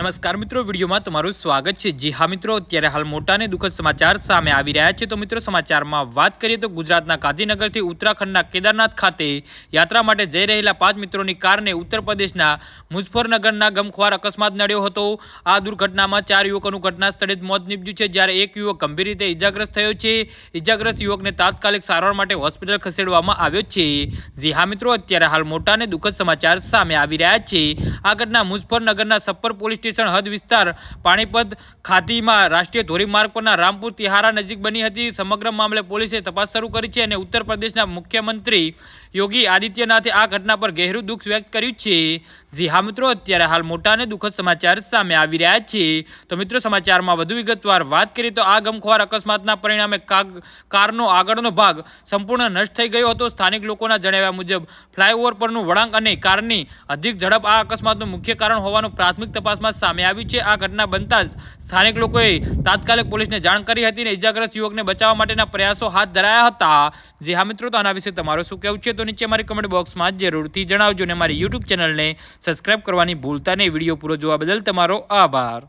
નમસ્કાર મિત્રો, વિડીયોમાં તમારું સ્વાગત છે। જી હા મિત્રો, અત્યારે હાલ મોટા અને દુઃખદ સમાચાર સામે આવી રહ્યા છે। તો મિત્રો, સમાચારમાં વાત કરીએ તો ગુજરાતના ગાંધીનગરથી ઉત્તરાખંડના કેદારનાથ ખાતે યાત્રા માટે જઈ રહેલા 5 મિત્રોની કારને ઉત્તર પ્રદેશના મુઝફ્ફરનગરના ગમખ્વાર અકસ્માત નડ્યો હતો। આ દુર્ઘટનામાં 4 યુવકોનું ઘટના સ્થળે જ મોત નીપજ્યું છે, જ્યારે એક યુવક ગંભીર રીતે ઇજાગ્રસ્ત થયો છે। ઇજાગ્રસ્ત યુવકને તાત્કાલિક સારવાર માટે હોસ્પિટલ ખસેડવામાં આવ્યો છે। જી હા મિત્રો, અત્યારે હાલ મોટા અને દુઃખદ સમાચાર સામે આવી રહ્યા છે। આ ઘટના મુઝફ્ફરનગરના સપ્પર પોલીસ સ્ટેશન હદ વિસ્તાર પાણીપત ખાતીમાં રાષ્ટ્રીય ધોરીમાર્ગ પરના રામપુર તિહારા નજીક બની હતી। સમગ્ર મામલે પોલીસે તપાસ શરૂ કરી છે અને ઉત્તર પ્રદેશના મુખ્યમંત્રી યોગી આદિત્યનાથે આ ઘટના પર ગહેરું દુઃખ વ્યક્ત કર્યું છે। જી હા મિત્રો, અત્યારે હાલ મોટા અને દુઃખદ સમાચાર સામે આવી રહ્યા છે। તો મિત્રો, સમાચારમાં વધુ વિગતવાર વાત કરીએ તો આ ગમખ્વાર અકસ્માતના પરિણામે કારનો આગળનો ભાગ સંપૂર્ણ નષ્ટ થઈ ગયો હતો। સ્થાનિક લોકોના જણાવ્યા મુજબ ફ્લાયઓવર પરનું વળાંક અને કારની અધિક ઝડપ આ અકસ્માતનું મુખ્ય કારણ હોવાનું પ્રાથમિક તપાસમાં સામે આવ્યું છે। આ ઘટના બનતા જ સ્થાનિક લોકોએ તાત્કાલિક પોલીસને જાણ કરી હતી અને ઇજાગ્રસ્ત યુવકને બચાવવા માટેના પ્રયાસો હાથ ધરાયા હતા। જી હા મિત્રો, તો આના વિશે તમારું શું કહેવું છે તો નીચે મારી કમેન્ટ બોક્સમાં જરૂરથી જણાવજો અને મારી યુટ્યુબ ચેનલને સબસ્ક્રાઇબ કરવાની ભૂલતા નહીં। વિડીયો પૂરો જોવા બદલ તમારો આભાર।